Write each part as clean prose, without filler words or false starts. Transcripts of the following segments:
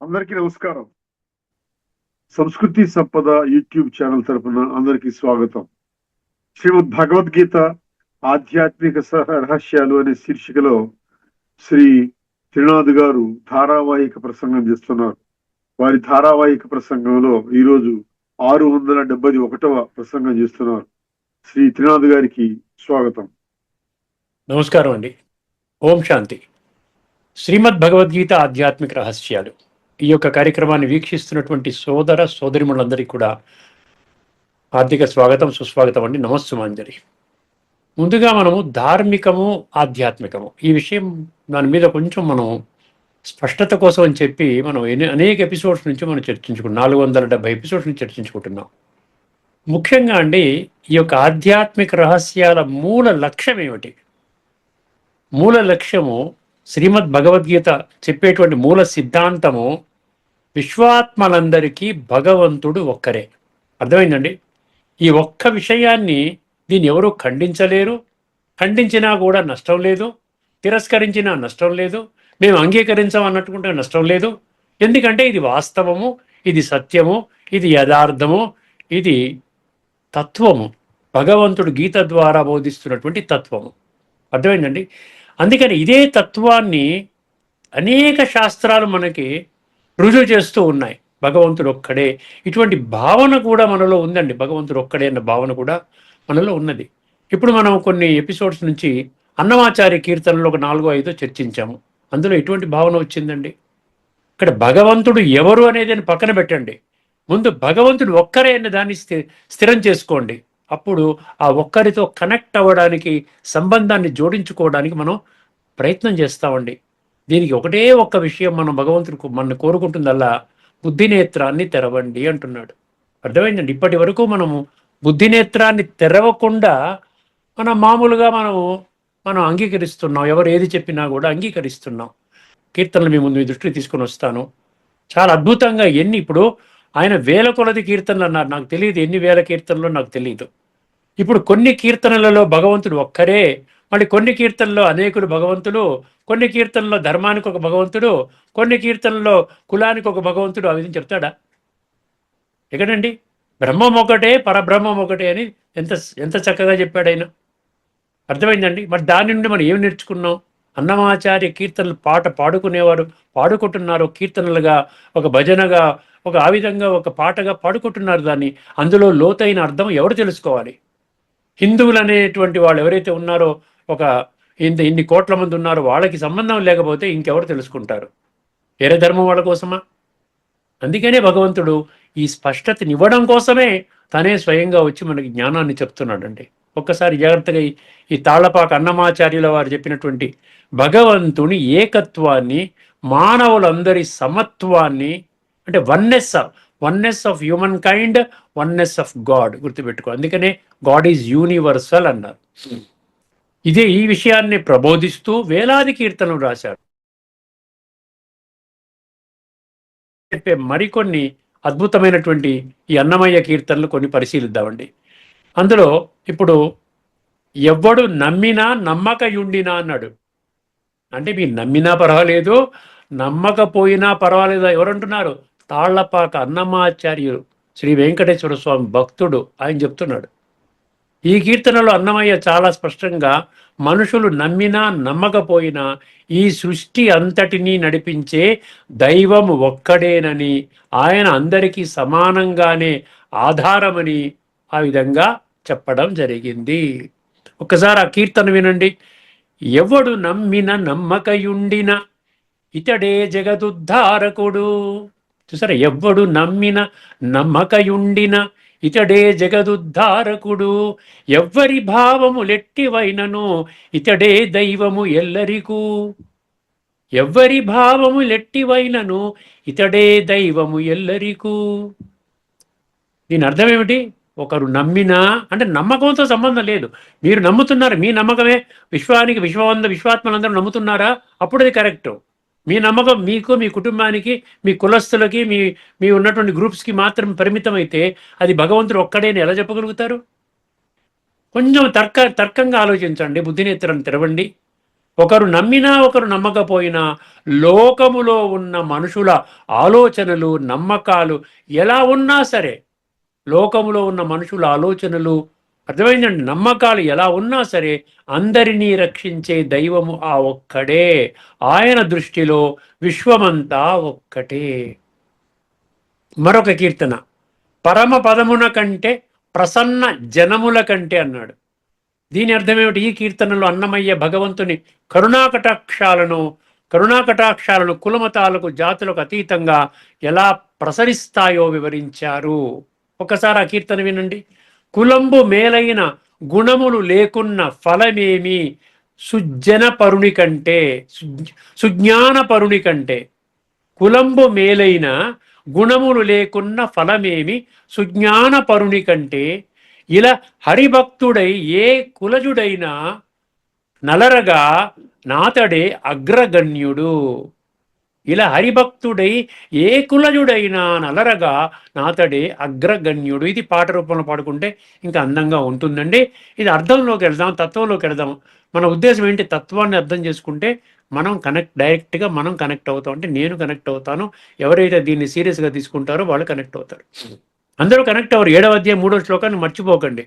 అందరికీ నమస్కారం. సంస్కృతి సంపద యూట్యూబ్ ఛానల్ తరపున అందరికీ స్వాగతం. శ్రీమద్ భగవద్గీత ఆధ్యాత్మిక రహస్యాలు అనే శీర్షికలో శ్రీ త్రినాథ్ గారు ధారావాహిక ప్రసంగం చేస్తున్నారు. వారి ధారావాహిక ప్రసంగంలో ఈరోజు 671వ ప్రసంగం చేస్తున్నారు. శ్రీ త్రినాథ్ గారికి స్వాగతం. నమస్కారం అండి. ఓం శాంతి. శ్రీమద్ భగవద్గీత ఆధ్యాత్మిక రహస్యాలు ఈ యొక్క కార్యక్రమాన్ని వీక్షిస్తున్నటువంటి సోదర సోదరిమణులందరికీ కూడా హార్దిక స్వాగతం, సుస్వాగతం అండి. నమస్సుమాంజలి. ముందుగా మనము ధార్మికము, ఆధ్యాత్మికము ఈ విషయం దాని మీద కొంచెం మనం స్పష్టత కోసం అని చెప్పి మనం అనేక ఎపిసోడ్స్ నుంచి మనం చర్చించుకున్నాం. 470 ఎపిసోడ్స్ నుంచి చర్చించుకుంటున్నాం. ముఖ్యంగా అండి ఈ యొక్క ఆధ్యాత్మిక రహస్యాల మూల లక్ష్యం ఏమిటి? మూల లక్ష్యము శ్రీమద్ భగవద్గీత చెప్పేటువంటి మూల సిద్ధాంతము విశ్వాత్మలందరికీ భగవంతుడు ఒక్కరే. అర్థమైందండి? ఈ ఒక్క విషయాన్ని దీన్ని ఎవరూ ఖండించలేరు. ఖండించినా కూడా నష్టం లేదు, తిరస్కరించినా నష్టం లేదు, మేము అంగీకరించమన్నట్టుకుంటే నష్టం లేదు. ఎందుకంటే ఇది వాస్తవము, ఇది సత్యము, ఇది యథార్థము, ఇది తత్వము, భగవంతుడు గీత ద్వారా బోధిస్తున్నటువంటి తత్వము. అర్థమైందండి? అందుకని ఇదే తత్వాన్ని అనేక శాస్త్రాలు మనకి రుజువు చేస్తూ ఉన్నాయి. భగవంతుడు ఒక్కడే, ఇటువంటి భావన కూడా మనలో ఉందండి. భగవంతుడు ఒక్కడే అన్న భావన కూడా మనలో ఉన్నది. ఇప్పుడు మనం కొన్ని ఎపిసోడ్స్ నుంచి అన్నమాచార్య కీర్తనలో ఒక 4-5 చర్చించాము. అందులో ఎటువంటి భావన వచ్చిందండి? ఇక్కడ భగవంతుడు ఎవరు అనేది పక్కన పెట్టండి. ముందు భగవంతుడు ఒక్కరే అనే దాన్ని స్థిరం చేసుకోండి. అప్పుడు ఆ ఒక్కరితో కనెక్ట్ అవ్వడానికి, సంబంధాన్ని జోడించుకోవడానికి మనం ప్రయత్నం చేస్తామండి. దీనికి ఒకటే ఒక్క విషయం మనం భగవంతుడికి మన కోరుకుంటుందల్లా బుద్ధినేత్రాన్ని తెరవండి అంటున్నాడు. అర్థమైందండి? ఇప్పటి వరకు మనము బుద్ధినేత్రాన్ని తెరవకుండా మామూలుగా మనం అంగీకరిస్తున్నాం. ఎవరు ఏది చెప్పినా కూడా అంగీకరిస్తున్నాం. కీర్తనలు మీ ముందు దృష్టికి తీసుకొని వస్తాను. చాలా అద్భుతంగా ఇప్పుడు ఆయన వేల కొలది కీర్తనలు అన్నారు. నాకు తెలియదు ఎన్ని వేల కీర్తనలు, నాకు తెలియదు. ఇప్పుడు కొన్ని కీర్తనలలో భగవంతుడు ఒక్కరే, మళ్ళీ కొన్ని కీర్తనలో అనేకులు భగవంతుడు, కొన్ని కీర్తనలో ధర్మానికి ఒక భగవంతుడు, కొన్ని కీర్తనలో కులానికి ఒక భగవంతుడు. ఆ విధంగా చెప్తాడా? ఎక్కడండి? బ్రహ్మం ఒకటే, పరబ్రహ్మం ఒకటే అని ఎంత ఎంత చక్కగా చెప్పాడు ఆయన. అర్థమైందండి? మరి దాని నుండి మనం ఏం నేర్చుకున్నాం? అన్నమాచార్య కీర్తనలు పాడుకునేవారు పాడుకుంటున్నారు, కీర్తనలుగా, ఒక భజనగా, ఒక ఆ విధంగా ఒక పాటగా పాడుకుంటున్నారు. దాన్ని అందులో లోతైన అర్థం ఎవరు తెలుసుకోవాలి? హిందువులు అనేటువంటి వాళ్ళు ఎవరైతే ఉన్నారో, ఒక ఇన్ని కోట్ల మంది ఉన్నారో, వాళ్ళకి సంబంధం లేకపోతే ఇంకెవరు తెలుసుకుంటారు? వేరే ధర్మం వాళ్ళ కోసమా? అందుకనే భగవంతుడు ఈ స్పష్టతనివ్వడం కోసమే తనే స్వయంగా వచ్చి మనకి జ్ఞానాన్ని చెప్తున్నాడండి. ఒక్కసారి జాగ్రత్తగా ఈ తాళ్లపాక అన్నమాచార్యుల వారు చెప్పినటువంటి భగవంతుని ఏకత్వాన్ని, మానవులందరి సమత్వాన్ని, అంటే oneness of human kind, oneness of God గుర్తుపెట్టుకో. అందుకనే గాడ్ ఈజ్ యూనివర్సల్ అన్నారు. ఈ విషయాన్ని ప్రబోధిస్తూ వేలాది కీర్తనలు రాశాడు. చెప్పే మరికొన్ని అద్భుతమైనటువంటి ఈ అన్నమయ్య కీర్తనలు కొన్ని పరిశీలిద్దామండి. అందులో ఇప్పుడు ఎవ్వడు నమ్మినా నమ్మకయుండినా అన్నాడు. అంటే మీరు నమ్మినా పర్వాలేదు, నమ్మకపోయినా పర్వాలేదు. ఎవరంటున్నారు? తాళ్లపాక అన్నమాచార్యులు శ్రీ వెంకటేశ్వర స్వామి భక్తుడు ఆయన చెప్తున్నాడు. ఈ కీర్తనలో అన్నమయ్య చాలా స్పష్టంగా మనుషులు నమ్మినా నమ్మకపోయినా ఈ సృష్టి అంతటినీ నడిపించే దైవం ఒక్కడేనని, ఆయన అందరికీ సమానంగానే ఆధారమని ఆ విధంగా చెప్పడం జరిగింది. ఒక్కసారి ఆ కీర్తన వినండి. ఎవడు నమ్మిన నమ్మకయుండిన ఇతడే జగదుద్ధారకుడు. చూసారా? ఎవ్వడు నమ్మిన నమ్మకయుండిన ఇతడే జగదుద్ధారకుడు. ఎవ్వరి భావములెట్టివైనను ఇతడే దైవము ఎల్లరికూ. ఎవ్వరి భావములెట్టివైనను ఇతడే దైవము ఎల్లరికూ. దీని అర్థం ఏమిటి? ఒకరు నమ్మినా అంటే నమ్మకంతో సంబంధం లేదు. మీరు నమ్ముతున్నారు, మీ నమ్మకమే విశ్వాత్మలందరూ నమ్ముతున్నారా? అప్పుడు అది కరెక్టు. మీ నమ్మకం మీకు, మీ కుటుంబానికి, మీ కులస్తులకి, మీ ఉన్నటువంటి గ్రూప్స్కి మాత్రం పరిమితం అయితే అది భగవంతుడు ఒక్కడేని ఎలా చెప్పగలుగుతారు? కొంచెం తర్కంగా ఆలోచించండి, బుద్ధినేత్రాన్ని తెరవండి. ఒకరు నమ్మినా ఒకరు నమ్మకపోయినా లోకములో ఉన్న మనుషుల ఆలోచనలు నమ్మకాలు ఎలా ఉన్నా సరే, లోకములో ఉన్న మనుషుల ఆలోచనలు అర్థమైందండి, నమ్మకాలు ఎలా ఉన్నా సరే అందరినీ రక్షించే దైవము ఆ ఒక్కడే. ఆయన దృష్టిలో విశ్వమంతా ఒక్కటే. మరొక కీర్తన, పరమ పదమున కంటే ప్రసన్న జనముల కంటే అన్నాడు. దీని అర్థమేమిటి? ఈ కీర్తనలో అన్నమయ్య భగవంతుని కరుణాకటాక్షాలను కులమతాలకు జాతులకు అతీతంగా ఎలా ప్రసరిస్తాయో వివరించారు. ఒకసారి ఆ కీర్తన వినండి. కులంబు మేలైన గుణములు లేకున్న ఫలమేమి సుజ్ఞానపరుని కంటే, సుజ్ఞానపరుని కంటే. కులంబు మేలైన గుణములు లేకున్న ఫలమేమి సుజ్ఞానపరుని కంటే. ఇలా హరిభక్తుడై ఏ కులజుడైనా నలరగా నాతడే అగ్రగణ్యుడు. ఇలా హరిభక్తుడై ఏ కులజుడైనా నలరగా నాతడే అగ్రగణ్యుడు. ఇది పాట రూపంలో పాడుకుంటే ఇంకా అందంగా ఉంటుందండి. ఇది అర్థంలోకి వెళ్దాం, తత్వంలోకి వెళ్దాం. మన ఉద్దేశం ఏంటి? తత్వాన్ని అర్థం చేసుకుంటే మనం డైరెక్ట్గా మనం కనెక్ట్ అవుతాం. అంటే నేను కనెక్ట్ అవుతాను, ఎవరైతే దీన్ని సీరియస్గా తీసుకుంటారో వాళ్ళు కనెక్ట్ అవుతారు. అందరూ కనెక్ట్ అవ్వరు. 7వ అధ్యాయం 3వ శ్లోకాన్ని మర్చిపోకండి.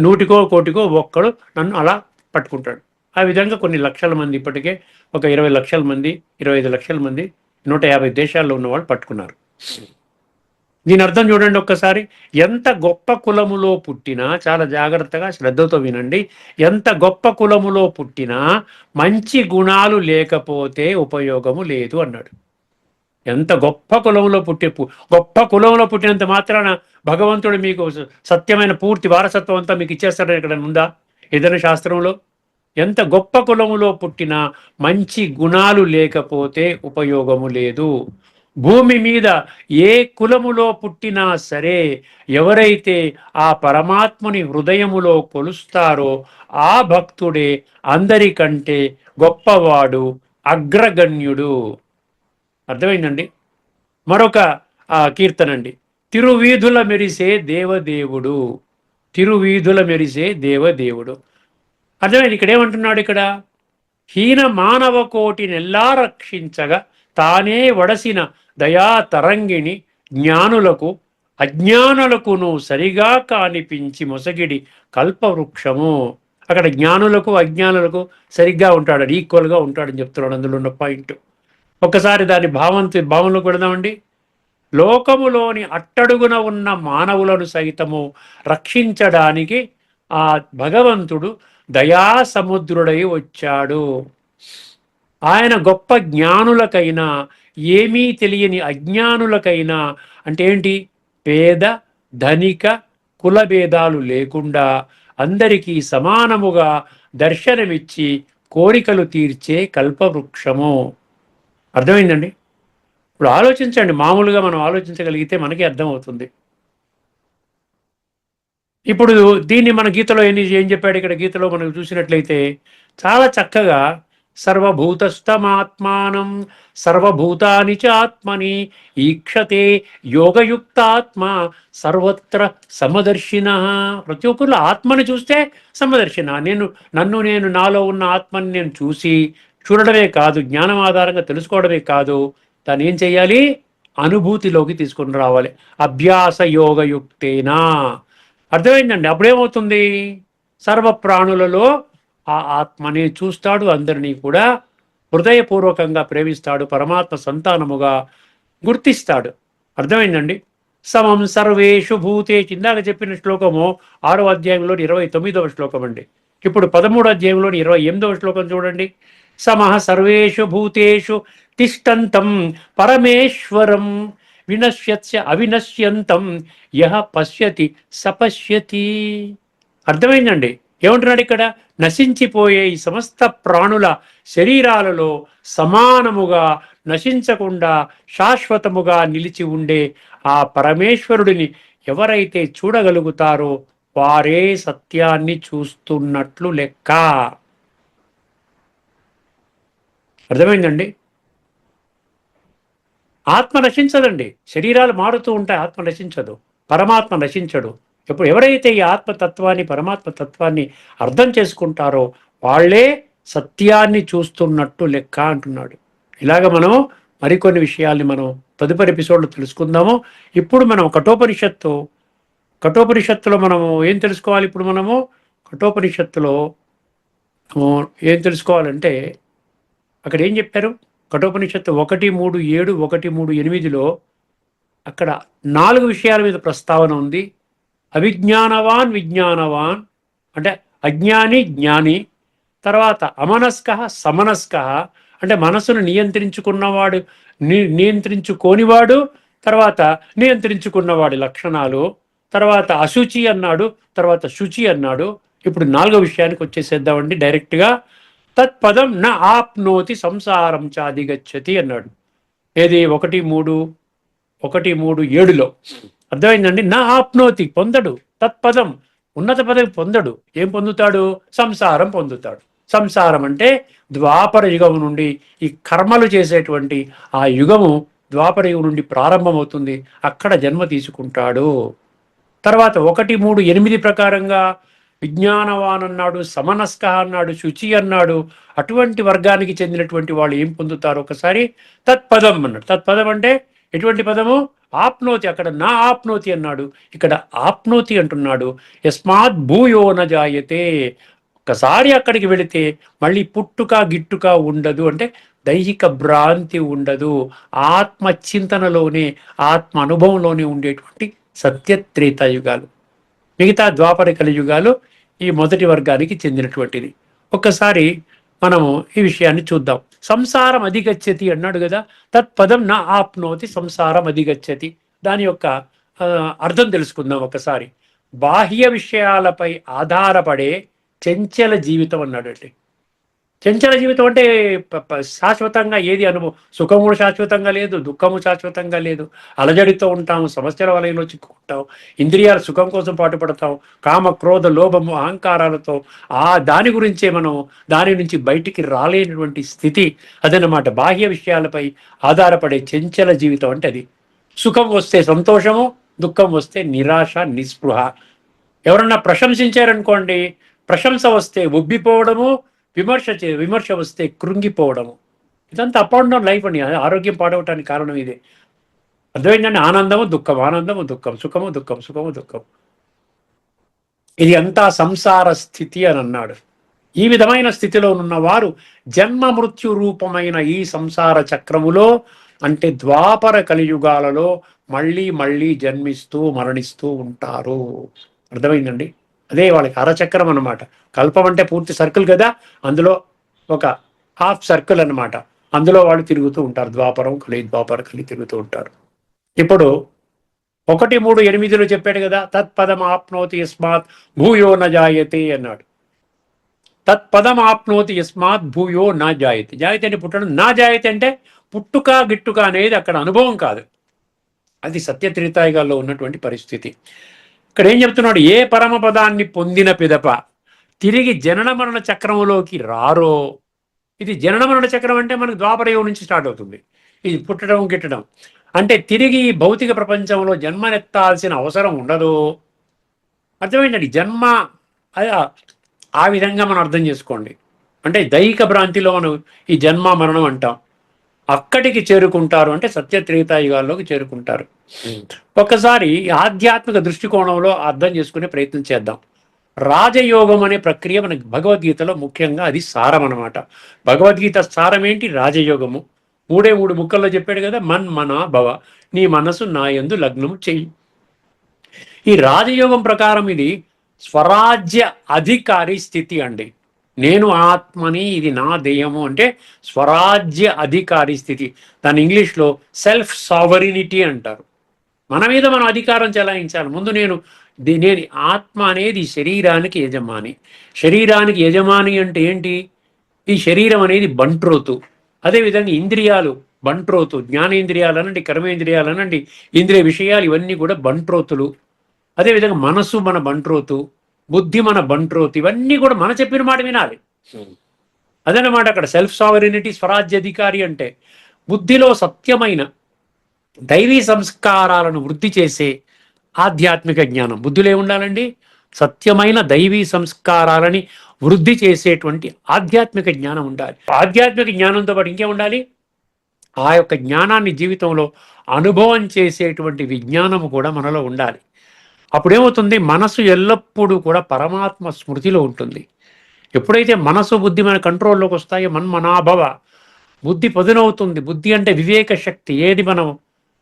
నూటికో కోటికో ఒక్కడు నన్ను అలా పట్టుకుంటాడు. ఆ విధంగా కొన్ని లక్షల మంది, ఇప్పటికే ఒక 20 లక్షల మంది, 25 లక్షల మంది 150 దేశాల్లో ఉన్న వాళ్ళు పట్టుకున్నారు. దీని అర్థం చూడండి ఒక్కసారి. ఎంత గొప్ప కులములో పుట్టినా, చాలా జాగ్రత్తగా శ్రద్ధతో వినండి, ఎంత గొప్ప కులములో పుట్టినా మంచి గుణాలు లేకపోతే ఉపయోగము లేదు అన్నాడు. ఎంత గొప్ప కులంలో గొప్ప కులంలో పుట్టినంత మాత్రాన భగవంతుడు మీకు సత్యమైన పూర్తి వారసత్వం అంతా మీకు ఇచ్చేస్తాడని ఇక్కడ ఉందా ఏదైనా శాస్త్రంలో? ఎంత గొప్ప కులములో పుట్టినా మంచి గుణాలు లేకపోతే ఉపయోగము లేదు. భూమి మీద ఏ కులములో పుట్టినా సరే ఎవరైతే ఆ పరమాత్ముని హృదయములో కొలుస్తారో ఆ భక్తుడే అందరికంటే గొప్పవాడు, అగ్రగణ్యుడు. అర్థమైందండి? మరొక కీర్తన అండి, తిరువీధుల మెరిసే దేవదేవుడు. తిరువీధుల మెరిసే దేవదేవుడు. అర్థమైంది? ఇక్కడ ఏమంటున్నాడు? ఇక్కడ హీన మానవ కోటినెల్లా రక్షించగా తానే వడసిన దయా తరంగిణి జ్ఞానులకు అజ్ఞానులకును సరిగా కానిపించి మొసగిడి కల్పవృక్షము. అక్కడ జ్ఞానులకు అజ్ఞానులకు సరిగ్గా ఉంటాడు, ఈక్వల్గా ఉంటాడని చెప్తున్నాడు. అందులో ఉన్న పాయింట్ ఒక్కసారి దాని భావంలో పెడదామండి. లోకములోని అట్టడుగున ఉన్న మానవులను సైతము రక్షించడానికి ఆ భగవంతుడు దయా సముద్రుడై వచ్చాడు. ఆయన గొప్ప జ్ఞానులకైనా, ఏమీ తెలియని అజ్ఞానులకైనా, అంటే ఏంటి, పేద ధనిక కుల భేదాలు లేకుండా అందరికీ సమానముగా దర్శనమిచ్చి కోరికలు తీర్చే కల్పవృక్షము. అర్థమైందండి? ఇప్పుడు ఆలోచించండి, మామూలుగా మనం ఆలోచించగలిగితే మనకి అర్థమవుతుంది. ఇప్పుడు దీన్ని మన గీతలో ఏం చెప్పాడు? ఇక్కడ గీతలో మనం చూసినట్లయితే చాలా చక్కగా సర్వభూతస్థమాత్మానం సర్వభూతాని చ ఆత్మని ఈక్షతే యోగయుక్తాత్మ సర్వత్ర సమదర్శిన. ప్రతి ఒక్కరు ఆత్మని చూస్తే సమదర్శిన. నేను నాలో ఉన్న ఆత్మని నేను చూడడమే కాదు, జ్ఞానం ఆధారంగా తెలుసుకోవడమే కాదు, దాన్ని ఏం చేయాలి? అనుభూతిలోకి తీసుకొని రావాలి. అభ్యాస యోగయుక్తేనా. అర్థమైందండి? అప్పుడేమవుతుంది? సర్వ ప్రాణులలో ఆ ఆత్మని చూస్తాడు, అందరినీ కూడా హృదయపూర్వకంగా ప్రేమిస్తాడు, పరమాత్మ సంతానముగా గుర్తిస్తాడు. అర్థమైందండి? సమం సర్వేషు భూతేషు. ఇందాక చెప్పిన శ్లోకము 6వ అధ్యాయంలోని 29వ శ్లోకం అండి. ఇప్పుడు 13వ అధ్యాయంలోని 28వ శ్లోకం చూడండి. సమః సర్వేషు భూతేషు తిష్టంతం పరమేశ్వరం వినశ్యత్య అవినశ్యంతం యః పశ్యతి సపశ్యతి. అర్థమైందండి? ఏమంటున్నాడు ఇక్కడ? నశించిపోయే ఈ సమస్త ప్రాణుల శరీరాలలో సమానముగా నశించకుండా శాశ్వతముగా నిలిచి ఉండే ఆ పరమేశ్వరుడిని ఎవరైతే చూడగలుగుతారో వారే సత్యాన్ని చూస్తున్నట్లు లెక్క. అర్థమైందండి? ఆత్మ నశించదండి, శరీరాలు మారుతూ ఉంటాయి, ఆత్మ నశించదు, పరమాత్మ నశించడు. ఎవరైతే ఈ ఆత్మతత్వాన్ని, పరమాత్మ తత్వాన్ని అర్థం చేసుకుంటారో వాళ్ళే సత్యాన్ని చూస్తున్నట్టు లెక్క అంటున్నాడు. ఇలాగ మనం మరికొన్ని విషయాల్ని మనం తదుపరి ఎపిసోడ్లో తెలుసుకుందాము. ఇప్పుడు మనం కఠోపనిషత్తులో మనము ఏం తెలుసుకోవాలి? ఇప్పుడు మనము కఠోపనిషత్తులో ఏం తెలుసుకోవాలంటే అక్కడ ఏం చెప్పారు? కఠోపనిషత్తు 1:3:7, 1:3:8లో అక్కడ 4 విషయాల మీద ప్రస్తావన ఉంది. అవిజ్ఞానవాన్ విజ్ఞానవాన్ అంటే అజ్ఞాని జ్ఞాని, తర్వాత అమనస్క సమనస్క అంటే మనసును నియంత్రించుకున్నవాడు, నియంత్రించుకోనివాడు, తర్వాత నియంత్రించుకున్నవాడి లక్షణాలు, తర్వాత అశుచి అన్నాడు, తర్వాత శుచి అన్నాడు. ఇప్పుడు 4వ విషయానికి వచ్చేసేద్దామండి డైరెక్ట్గా. తత్పదం న ఆప్నోతి సంసారం చాదిగచ్చతి అన్నాడు. ఏది 1:3:7లో అర్థమైందండి. నా ఆప్నోతి పొందడు, తత్పదం ఉన్నత పదవి పొందడు. ఏం పొందుతాడు? సంసారం పొందుతాడు. సంసారం అంటే ద్వాపర యుగం నుండి ఈ కర్మలు చేసేటువంటి ఆ యుగము ద్వాపర యుగం నుండి ప్రారంభమవుతుంది. అక్కడ జన్మ తీసుకుంటాడు. తర్వాత 1:3:8 ప్రకారంగా విజ్ఞానవాన్ అన్నాడు, సమనస్క అన్నాడు, శుచి అన్నాడు. అటువంటి వర్గానికి చెందినటువంటి వాళ్ళు ఏం పొందుతారు? ఒకసారి తత్పదం అన్నాడు. తత్పదం అంటే ఎటువంటి పదము? ఆప్నోతి. అక్కడ నా ఆప్నోతి అన్నాడు, ఇక్కడ ఆప్నోతి అంటున్నాడు. యస్మాత్ భూయో న జాయతే. ఒకసారి అక్కడికి వెళితే మళ్ళీ పుట్టుక గిట్టుక ఉండదు, అంటే దైహిక భ్రాంతి ఉండదు. ఆత్మ చింతనలోనే, ఆత్మ అనుభవంలోనే ఉండేటువంటి సత్యత్రేతాయుగాలు. మిగతా ద్వాపర కలియుగాలు ఈ మొదటి వర్గానికి చెందినటువంటిది. ఒక్కసారి మనము ఈ విషయాన్ని చూద్దాం. సంసారం అధిగచ్చతి అన్నాడు కదా. తత్పదం నా ఆప్నోతి సంసారం అధిగచ్చతి. దాని యొక్క అర్థం తెలుసుకుందాం ఒకసారి. బాహ్య విషయాలపై ఆధారపడే చంచల జీవితం అన్నాడండి. చంచల జీవితం అంటే శాశ్వతంగా ఏది అనుభవం, సుఖము కూడా శాశ్వతంగా లేదు, దుఃఖము శాశ్వతంగా లేదు. అలజడితో ఉంటాము, సమస్యల వలయంలో చిక్కుకుంటాం, ఇంద్రియాల సుఖం కోసం పాటుపడతాం, కామ క్రోధ లోభము అహంకారాలతో దాని గురించే మనం దాని నుంచి బయటికి రాలేనటువంటి స్థితి అదనమాట. బాహ్య విషయాలపై ఆధారపడే చంచల జీవితం అంటే అది. సుఖం వస్తే సంతోషము, దుఃఖం వస్తే నిరాశ, నిస్పృహ. ఎవరన్నా ప్రశంసించారనుకోండి, ప్రశంస వస్తే ఉబ్బిపోవడము, విమర్శ వస్తే కృంగిపోవడము. ఇదంతా అప్ అండ్ డౌన్ లైఫ్ అండి. ఆరోగ్యం పాడవటానికి కారణం ఇదే. అర్థమైందండి? ఆనందము దుఃఖం, ఆనందము దుఃఖం, సుఖము దుఃఖం, సుఖము దుఃఖం. ఇది అంతా సంసార స్థితి అని అన్నాడు. ఈ విధమైన స్థితిలో ఉన్నవారు జన్మ మృత్యు రూపమైన ఈ సంసార చక్రములో, అంటే ద్వాపర కలియుగాలలో మళ్ళీ మళ్ళీ జన్మిస్తూ మరణిస్తూ ఉంటారు. అర్థమైందండి? అదే వాళ్ళకి అరచక్రం అన్నమాట. కల్పం అంటే పూర్తి సర్కిల్ కదా, అందులో ఒక హాఫ్ సర్కిల్ అన్నమాట. అందులో వాళ్ళు తిరుగుతూ ఉంటారు. ద్వాపర కలి తిరుగుతూ ఉంటారు. ఇప్పుడు 1:3:8లో చెప్పాడు కదా, తత్పదం ఆప్నోతి యస్మాత్ భూయో న జాయతే అన్నాడు. తత్పదం ఆప్నోతి యస్మాత్ భూయో నా జాయతే. జాయతే అంటే పుట్టడం, నా జాయతే అంటే పుట్టుక గిట్టుక అనేది అక్కడ అనుభవం కాదు. అది సత్యత్రేతాయుగాల్లో ఉన్నటువంటి పరిస్థితి. ఇక్కడ ఏం చెప్తున్నాడు? ఏ పరమపదాన్ని పొందిన పిదప తిరిగి జనన మరణ చక్రములోకి రారో. ఇది జనన మరణ చక్రం అంటే మనకు ద్వాపరయుగం నుంచి స్టార్ట్ అవుతుంది. ఇది పుట్టడం గిట్టడం అంటే తిరిగి భౌతిక ప్రపంచంలో జన్మనెత్తాల్సిన అవసరం ఉండదు. అర్థమైందండి? జన్మ ఆ విధంగా మనం అర్థం చేసుకోండి. అంటే దైహిక భ్రాంతిలో మనం ఈ జన్మ మరణం అంటాం. అక్కడికి చేరుకుంటారు అంటే సత్యత్రేతాయుగాల్లోకి చేరుకుంటారు. ఒక్కసారి ఆధ్యాత్మిక దృష్టికోణంలో అర్థం చేసుకునే ప్రయత్నం చేద్దాం. రాజయోగం అనే ప్రక్రియ మనకి భగవద్గీతలో ముఖ్యంగా అది సారం అన్నమాట. భగవద్గీత సారం ఏంటి? రాజయోగము. 3 ముక్కల్లో చెప్పాడు కదా, మన్మనా భవ, నీ మనసు నా యందు లగ్నము చెయ్యి. ఈ రాజయోగం ప్రకారం ఇది స్వరాజ్య అధికారి స్థితి అండి. నేను ఆత్మని, ఇది నా దేహము అంటే స్వరాజ్య అధికారి స్థితి. దాని ఇంగ్లీష్లో సెల్ఫ్ సావరినిటీ అంటారు. మన మీద మనం అధికారం చెలాయించాలి. ముందు నేను ఆత్మ అనేది శరీరానికి యజమాని. శరీరానికి యజమాని అంటే ఏంటి? ఈ శరీరం అనేది బంట్రోతు. అదేవిధంగా ఇంద్రియాలు బంట్రోతు. జ్ఞానేంద్రియాలు అనండి, కర్మేంద్రియాలు అనండి, ఇంద్రియ విషయాలు ఇవన్నీ కూడా బంట్రోతులు. అదేవిధంగా మనసు మన బంట్రోతు, బుద్ధి మన బంట్రోతు. ఇవన్నీ కూడా మన చెప్పిన మాట వినాలి. అదనమాట అక్కడ సెల్ఫ్ సావరినిటీ, స్వరాజ్యాధికారి అంటే. బుద్ధిలో సత్యమైన దైవీ సంస్కారాలను వృద్ధి చేసే ఆధ్యాత్మిక జ్ఞానం. బుద్ధిలో ఏముండాలండి? సత్యమైన దైవీ సంస్కారాలని వృద్ధి చేసేటువంటి ఆధ్యాత్మిక జ్ఞానం ఉండాలి. ఆధ్యాత్మిక జ్ఞానంతో పాటు ఇంకేం ఉండాలి? ఆ యొక్క జ్ఞానాన్ని జీవితంలో అనుభవం చేసేటువంటి విజ్ఞానము కూడా మనలో ఉండాలి. అప్పుడేమవుతుంది? మనసు ఎల్లప్పుడూ కూడా పరమాత్మ స్మృతిలో ఉంటుంది. ఎప్పుడైతే మనసు బుద్ధి మన కంట్రోల్లోకి వస్తాయో మన్మనాభవ, బుద్ధి పదునవుతుంది. బుద్ధి అంటే వివేక శక్తి. ఏది మనం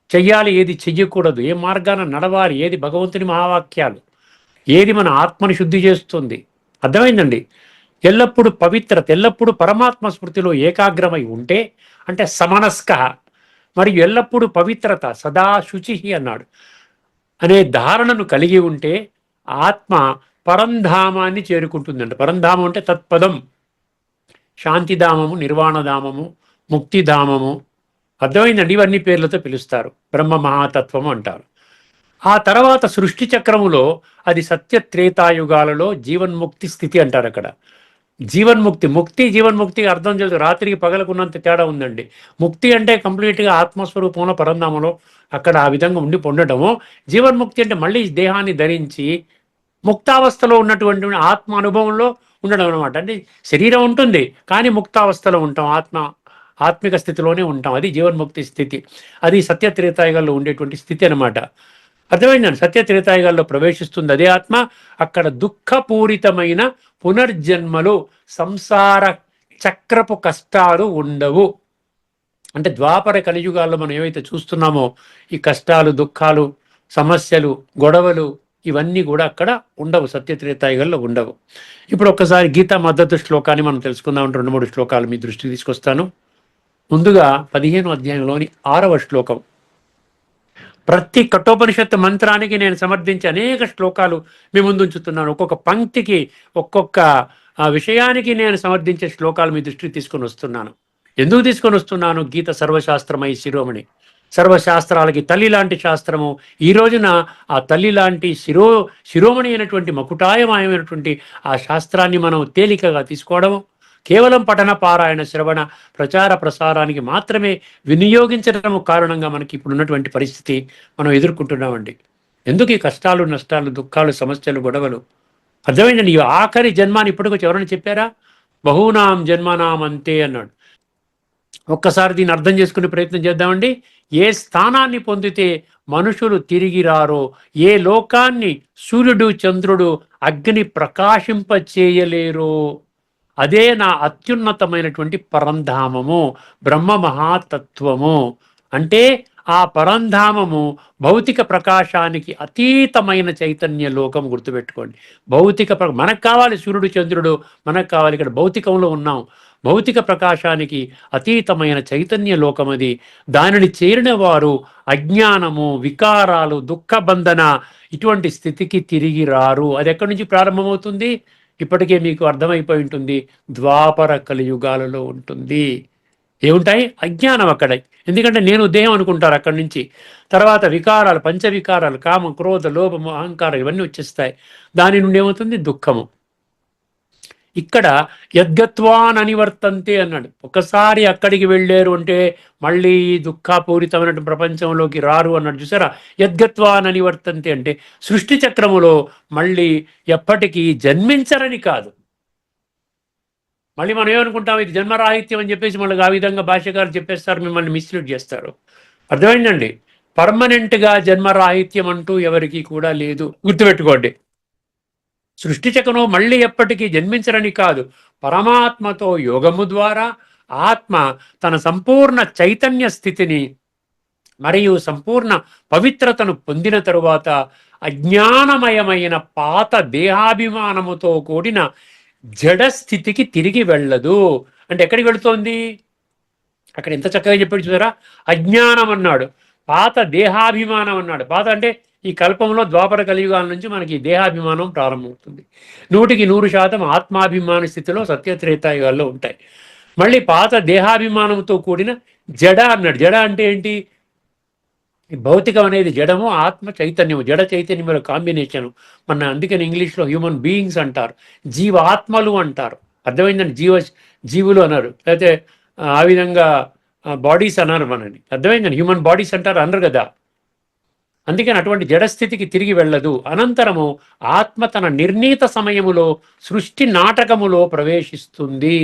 చెయ్యాలి, ఏది చెయ్యకూడదు, ఏ మార్గాన నడవాలి, ఏది భగవంతుని మహావాక్యాలు, ఏది మన ఆత్మని శుద్ధి చేస్తుంది. అర్థమైందండి? ఎల్లప్పుడూ పవిత్రత, ఎల్లప్పుడూ పరమాత్మ స్మృతిలో ఏకాగ్రమై ఉంటే, అంటే సమనస్క, మరియు ఎల్లప్పుడూ పవిత్రత, సదా శుచి అన్నాడు అనే ధారణను కలిగి ఉంటే ఆత్మ పరంధామాన్ని చేరుకుంటుందంట. పరంధామం అంటే తత్పదం, శాంతిధామము, నిర్వాణధామము, ముక్తిధామము. అర్థమైందండి? ఇవన్నీ పేర్లతో పిలుస్తారు. బ్రహ్మ మహాతత్వము అంటారు. ఆ తర్వాత సృష్టి చక్రములో అది సత్య త్రేతాయుగాలలో జీవన్ముక్తి స్థితి అంటారు. అక్కడ జీవన్ముక్తి, ముక్తి జీవన్ముక్తి అర్థం తెలుసు. రాత్రికి పగలకున్నంత తేడా ఉందండి. ముక్తి అంటే కంప్లీట్గా ఆత్మస్వరూపంలో పరంధామంలో అక్కడ ఆ విధంగా ఉండి పొందడము. జీవన్ముక్తి అంటే మళ్ళీ దేహాన్ని ధరించి ముక్తావస్థలో ఉన్నటువంటి ఆత్మ అనుభవంలో ఉండడం అనమాట. అంటే శరీరం ఉంటుంది కానీ ముక్తావస్థలో ఉంటాం, ఆత్మిక స్థితిలోనే ఉంటాం. అది జీవన్ముక్తి స్థితి. అది సత్య త్రేతాయుగాల్లో ఉండేటువంటి స్థితి అనమాట. అర్థమైందండి? సత్య త్రేతాయుగాల్లో ప్రవేశిస్తుంది అదే ఆత్మ. అక్కడ దుఃఖపూరితమైన పునర్జన్మలు, సంసార చక్రపు కష్టాలు ఉండవు. అంటే ద్వాపర కలియుగాల్లో మనం ఏవైతే చూస్తున్నామో ఈ కష్టాలు, దుఃఖాలు, సమస్యలు, గొడవలు ఇవన్నీ కూడా అక్కడ ఉండవు, సత్య త్రేతాయుగాల్లో ఉండవు. ఇప్పుడు ఒక్కసారి గీతా మద్దతు శ్లోకాన్ని మనం తెలుసుకుందాం. 2-3 శ్లోకాలు మీ దృష్టికి తీసుకొస్తాను. ముందుగా 15వ అధ్యాయంలోని 6వ శ్లోకం. ప్రతి కఠోపనిషత్తు మంత్రానికి నేను సమర్థించి అనేక శ్లోకాలు మీ ముందు ఉంచుతున్నాను. ఒక్కొక్క పంక్తికి, ఒక్కొక్క విషయానికి నేను సమర్థించే శ్లోకాలు మీ దృష్టికి తీసుకొని వస్తున్నాను. ఎందుకు తీసుకొని వస్తున్నాను? గీత సర్వశాస్త్రమై శిరోమణి, సర్వశాస్త్రాలకి తల్లి లాంటి శాస్త్రము. ఈ రోజున ఆ తల్లి లాంటి శిరోమణి అయినటువంటి మకుటాయమాయమైనటువంటి ఆ శాస్త్రాన్ని మనం తేలికగా తీసుకోవడము, కేవలం పఠన, పారాయణ, శ్రవణ, ప్రచార, ప్రసారానికి మాత్రమే వినియోగించడం కారణంగా మనకి ఇప్పుడు ఉన్నటువంటి పరిస్థితి మనం ఎదుర్కొంటున్నామండి. ఎందుకు ఈ కష్టాలు, నష్టాలు, దుఃఖాలు, సమస్యలు, గొడవలు? అర్థమైందండి? ఈ ఆఖరి జన్మాన్ని ఇప్పటికొచ్చి ఎవరైనా చెప్పారా? బహూనాం జన్మనాం అంతే అన్నాడు. ఒక్కసారి దీన్ని అర్థం చేసుకునే ప్రయత్నం చేద్దామండి. ఏ స్థానాన్ని పొందితే మనుషులు తిరిగి రారో, ఏ లోకాన్ని సూర్యుడు, చంద్రుడు, అగ్ని ప్రకాశింప చేయలేరో, అదే నా అత్యున్నతమైనటువంటి పరంధామము, బ్రహ్మ మహాతత్వము. అంటే ఆ పరంధామము భౌతిక ప్రకాశానికి అతీతమైన చైతన్య లోకం. గుర్తుపెట్టుకోండి, మనకు కావాలి సూర్యుడు, చంద్రుడు, మనకు కావాలి. ఇక్కడ భౌతికంలో ఉన్నాం. భౌతిక ప్రకాశానికి అతీతమైన చైతన్య లోకం అది. దానిని చేరిన వారు అజ్ఞానము, వికారాలు, దుఃఖబంధన ఇటువంటి స్థితికి తిరిగి రారు. అది ఎక్కడి నుంచి ప్రారంభమవుతుంది? ఇప్పటికే మీకు అర్థమైపోయి ఉంటుంది, ద్వాపర కలియుగాలలో ఉంటుంది. ఏముంటాయి? అజ్ఞానం అక్కడ. ఎందుకంటే నేను దేహం అనుకుంటారు అక్కడి నుంచి. తర్వాత వికారాలు, పంచవికారాలు, కామం, క్రోధ, లోభము, అహంకారం ఇవన్నీ వచ్చేస్తాయి. దాని నుండి ఏమవుతుంది? దుఃఖము. ఇక్కడ యద్గత్వాన్ అనివర్తంతే అన్నాడు. ఒకసారి అక్కడికి వెళ్ళారు అంటే మళ్ళీ దుఃఖపూరితమైన ప్రపంచంలోకి రారు అన్నాడు. చూసారా? యద్గత్వాన్ అనివర్తంతే అంటే సృష్టి చక్రములో మళ్ళీ ఎప్పటికీ జన్మించరని కాదు. మళ్ళీ మనం ఏమనుకుంటాం, ఇది జన్మరాహిత్యం అని చెప్పేసి మళ్ళీ ఆ విధంగా భాష్యకారులు చెప్పేస్తారు, మిమ్మల్ని మిస్లీడ్ చేస్తారు. అర్థమైందండి? పర్మనెంట్గా జన్మరాహిత్యం అంటూ ఎవరికి కూడా లేదు. గుర్తుపెట్టుకోండి. సృష్టి చక్రంలో మళ్ళీ ఎప్పటికీ జన్మించరని కాదు. పరమాత్మతో యోగము ద్వారా ఆత్మ తన సంపూర్ణ చైతన్య స్థితిని మరియు సంపూర్ణ పవిత్రతను పొందిన తరువాత అజ్ఞానమయమైన పాత దేహాభిమానముతో కూడిన జడ స్థితికి తిరిగి వెళ్ళదు. అంటే ఎక్కడికి వెళుతోంది? అక్కడ ఎంత చక్కగా చెప్పాడు చూసారా? అజ్ఞానం అన్నాడు, పాత దేహాభిమానం అన్నాడు. పాత అంటే ఈ కల్పంలో ద్వాపర కలియుగాల నుంచి మనకి దేహాభిమానం ప్రారంభమవుతుంది. 100% ఆత్మాభిమాన స్థితిలో సత్యత్రేతాయుగాల్లో ఉంటాయి. మళ్ళీ పాత దేహాభిమానంతో కూడిన జడ అన్నాడు. జడ అంటే ఏంటి? భౌతికం అనేది జడము, ఆత్మ చైతన్యము, జడ చైతన్యముల కాంబినేషను. అందుకని ఇంగ్లీష్లో హ్యూమన్ బీయింగ్స్ అంటారు, జీవాత్మలు అంటారు. అర్థమైందండి? జీవులు అన్నారు, లేకపోతే ఆ విధంగా బాడీస్ అన్నారు మనని. అర్థమైందండి? హ్యూమన్ బాడీస్ అంటారు, అన్నారు కదా. అందుకని అటువంటి జడస్థితికి తిరిగి వెళ్ళదు. అనంతరము ఆత్మ తన నిర్ణీత సమయములో సృష్టి నాటకములో ప్రవేశిస్తుంది.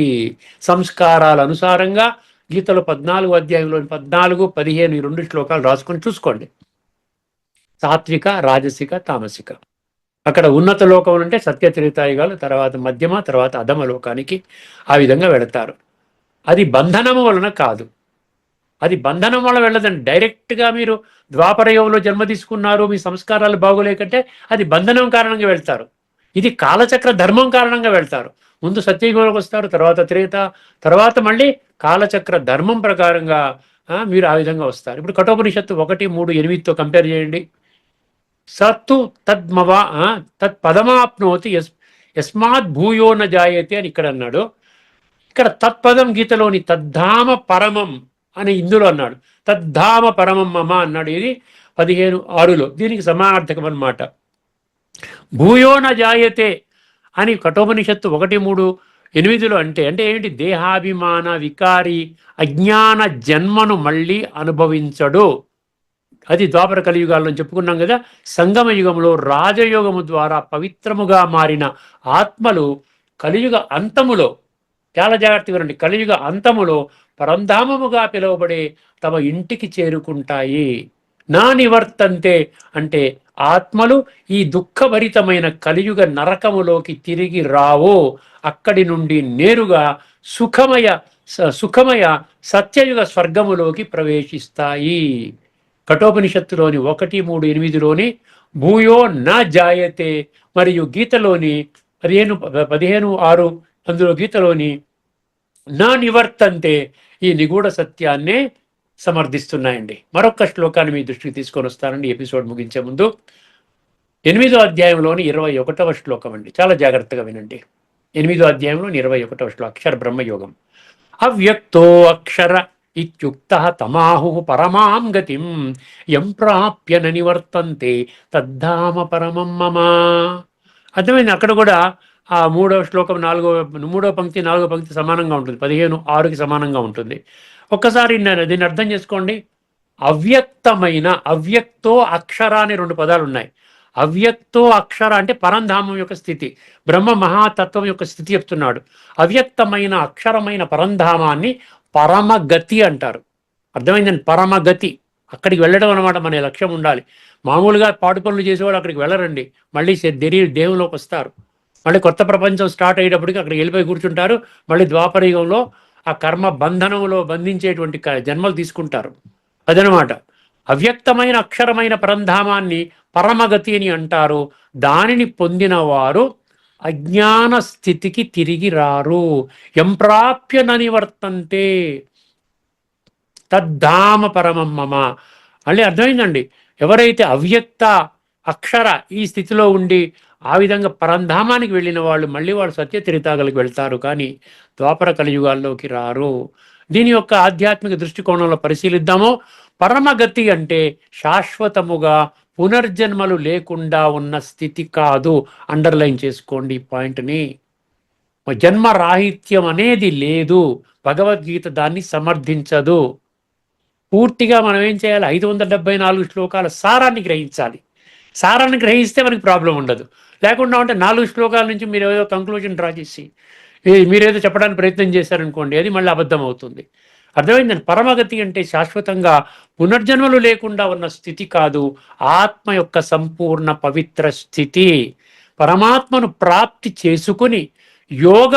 సంస్కారాల అనుసారంగా గీతలో 14 అధ్యాయంలో 14, 15 ఈ 2 శ్లోకాలు రాసుకొని చూసుకోండి. సాత్విక, రాజసిక, తామసిక. అక్కడ ఉన్నత లోకం అంటే సత్యత్రేతాయుగాలు, తర్వాత మధ్యమ, తర్వాత అధమ లోకానికి ఆ విధంగా వెళతారు. అది బంధనము వలన కాదు, అది బంధనం వల్ల వెళ్ళదండి. డైరెక్ట్గా మీరు ద్వాపరయుగంలో జన్మ తీసుకున్నారు, మీ సంస్కారాలు బాగోలేకంటే అది బంధనం కారణంగా వెళ్తారు. ఇది కాలచక్ర ధర్మం కారణంగా వెళ్తారు. ముందు సత్యయుగంలోకి వస్తారు, తర్వాత త్రేత, తర్వాత మళ్ళీ కాలచక్ర ధర్మం ప్రకారంగా మీరు ఆ విధంగా వస్తారు. ఇప్పుడు కఠోపనిషత్తు 1:3-8తో కంపేర్ చేయండి. సత్తు తద్మవా తత్ పదమాప్నోతి యస్మాత్ భూయో న జాయతే అని ఇక్కడ అన్నాడు. ఇక్కడ తత్పదం గీతలోని తద్ధామ పరమం అని ఇందులో అన్నాడు. తద్ధామ పరమం మమ అన్నాడు. ఇది 15:6లో దీనికి సమానార్థకం అన్నమాట. భూయో న జాయతే అని కఠోపనిషత్తు 1:3-8లో అంటే ఏంటి? దేహాభిమాన వికారి అజ్ఞాన జన్మను మళ్ళీ అనుభవించడు. అది ద్వాపర కలియుగాల్లో చెప్పుకున్నాం కదా. సంగమ యుగంలో రాజయోగము ద్వారా పవిత్రముగా మారిన ఆత్మలు కలియుగ అంతములో, చాలా జాగ్రత్తగా రండి, కలియుగ అంతములో పరంధామముగా పిలువబడే తమ ఇంటికి చేరుకుంటాయి. నా నివర్తంతే అంటే ఆత్మలు ఈ దుఃఖభరితమైన కలియుగ నరకములోకి తిరిగి రావు. అక్కడి నుండి నేరుగా సుఖమయ సత్యయుగ స్వర్గములోకి ప్రవేశిస్తాయి. కఠోపనిషత్తులోని 1:3-8లోని భూయో నా జాయతే, మరియు గీతలోని 15:6 అందులో గీతలోని నా నివర్తంతే ఈ నిగూఢ సత్యాన్నే సమర్థిస్తున్నాయండి. మరొక శ్లోకాన్ని మీ దృష్టికి తీసుకొని వస్తానండి ఎపిసోడ్ ముగించే ముందు. 8వ అధ్యాయంలోని 21వ శ్లోకం అండి, చాలా జాగ్రత్తగా వినండి. 8వ అధ్యాయంలోని 21వ శ్లోకం, అక్షర బ్రహ్మయోగం. అవ్యక్తో అక్షర ఇత్యుక్త తమాహు పరమాం గతిం యం ప్రాప్య న నివర్తంతే తద్ధామ పరమం మమ. అర్థమైంది? అక్కడ కూడా ఆ 3వ శ్లోకం 3వ పంక్తి 4వ పంక్తి సమానంగా ఉంటుంది, 15:6కి సమానంగా ఉంటుంది. ఒక్కసారి దీన్ని అర్థం చేసుకోండి. అవ్యక్తమైన, అవ్యక్తో అక్షర అనే 2 పదాలు ఉన్నాయి. అవ్యక్తో అక్షర అంటే పరంధామం యొక్క స్థితి, బ్రహ్మ మహాతత్వం యొక్క స్థితి చెప్తున్నాడు. అవ్యక్తమైన అక్షరమైన పరంధామాన్ని పరమగతి అంటారు. అర్థమైందండి? పరమగతి, అక్కడికి వెళ్ళడం అనమాట. మన లక్ష్యం ఉండాలి. మామూలుగా పాడు పనులు చేసేవాడు అక్కడికి వెళ్ళరండి, మళ్ళీ దేహంలోకి వస్తారు. మళ్ళీ కొత్త ప్రపంచం స్టార్ట్ అయ్యేటప్పటికి అక్కడికి వెళ్ళిపోయి కూర్చుంటారు. మళ్ళీ ద్వాపరయుగంలో ఆ కర్మ బంధనంలో బంధించేటువంటి జన్మలు తీసుకుంటారు. అదనమాట. అవ్యక్తమైన అక్షరమైన పరంధామాన్ని పరమగతి అని అంటారు. దానిని పొందిన వారు అజ్ఞాన స్థితికి తిరిగి రారు. ఎంప్రాప్య ననివర్తంతే తద్ధామ పరమం మమ. మళ్ళీ అర్థమైందండి? ఎవరైతే అవ్యక్త అక్షర ఈ స్థితిలో ఉండి ఆ విధంగా పరంధామానికి వెళ్ళిన వాళ్ళు మళ్ళీ వాళ్ళు సత్యచరితాగలకు వెళ్తారు, కానీ ద్వాపర కలియుగాల్లోకి రారు. దీని యొక్క ఆధ్యాత్మిక దృష్టికోణంలో పరిశీలిద్దాము. పరమగతి అంటే శాశ్వతముగా పునర్జన్మలు లేకుండా ఉన్న స్థితి కాదు. అండర్లైన్ చేసుకోండి ఈ పాయింట్ని. జన్మ రాహిత్యం అనేది లేదు. భగవద్గీత దాన్ని సమర్థించదు. పూర్తిగా మనం ఏం చేయాలి? 574 శ్లోకాల సారాన్ని గ్రహించాలి. సారాన్ని గ్రహిస్తే మనకి ప్రాబ్లం ఉండదు. లేకుండా ఉంటే 4 శ్లోకాల నుంచి మీరు ఏదో కంక్లూజన్ డ్రా చేసి మీరేదో చెప్పడానికి ప్రయత్నం చేశారనుకోండి, అది మళ్ళీ అబద్ధం అవుతుంది. అర్థమైందండి? పరమగతి అంటే శాశ్వతంగా పునర్జన్మలు లేకుండా ఉన్న స్థితి కాదు, ఆత్మ యొక్క సంపూర్ణ పవిత్ర స్థితి. పరమాత్మను ప్రాప్తి చేసుకుని యోగ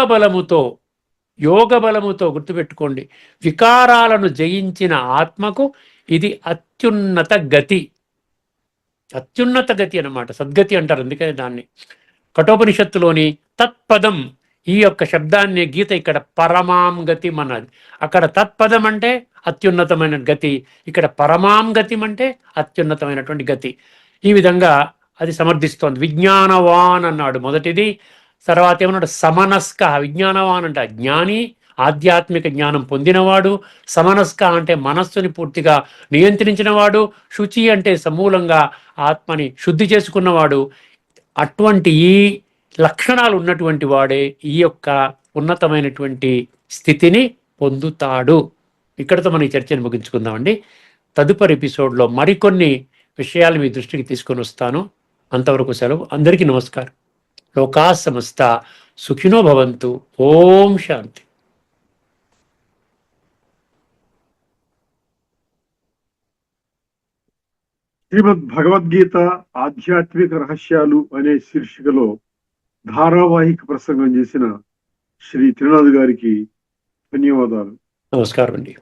బలముతో గుర్తుపెట్టుకోండి, వికారాలను జయించిన ఆత్మకు ఇది అత్యున్నత గతి. అత్యున్నత గతి అన్నమాట, సద్గతి అంటారు. అందుకని దాన్ని కఠోపనిషత్తులోని తత్పదం ఈ యొక్క శబ్దాన్ని గీత ఇక్కడ పరమాం గతి అన్నది. అక్కడ తత్పదం అంటే అత్యున్నతమైన గతి, ఇక్కడ పరమాం గతి అంటే అత్యున్నతమైనటువంటి గతి. ఈ విధంగా అది సమర్థిస్తోంది. విజ్ఞానవాన్ అన్నాడు మొదటిది. తర్వాత ఏమన్నాడు? సమనస్క. విజ్ఞానవాన్ అంటే జ్ఞాని, ఆధ్యాత్మిక జ్ఞానం పొందినవాడు. సమనస్క అంటే మనస్సుని పూర్తిగా నియంత్రించినవాడు. శుచి అంటే సమూలంగా ఆత్మని శుద్ధి చేసుకున్నవాడు. అటువంటి ఈ లక్షణాలు ఉన్నటువంటి వాడే ఈ యొక్క ఉన్నతమైనటువంటి స్థితిని పొందుతాడు. ఇక్కడతో మనం ఈ చర్చను ముగించుకుందామండి. తదుపరి ఎపిసోడ్లో మరికొన్ని విషయాలు మీ దృష్టికి తీసుకొని వస్తాను. అంతవరకు సెలవు. అందరికీ నమస్కారం. లోకా సమస్త సుఖినో భవంతు. ఓం శాంతి. శ్రీమద్ భగవద్గీత ఆధ్యాత్మిక రహస్యాలు అనే శీర్షికలో ధారావాహిక ప్రసంగం చేసిన శ్రీ త్రినాథ్ గారికి ధన్యవాదాలు. నమస్కారం అండి.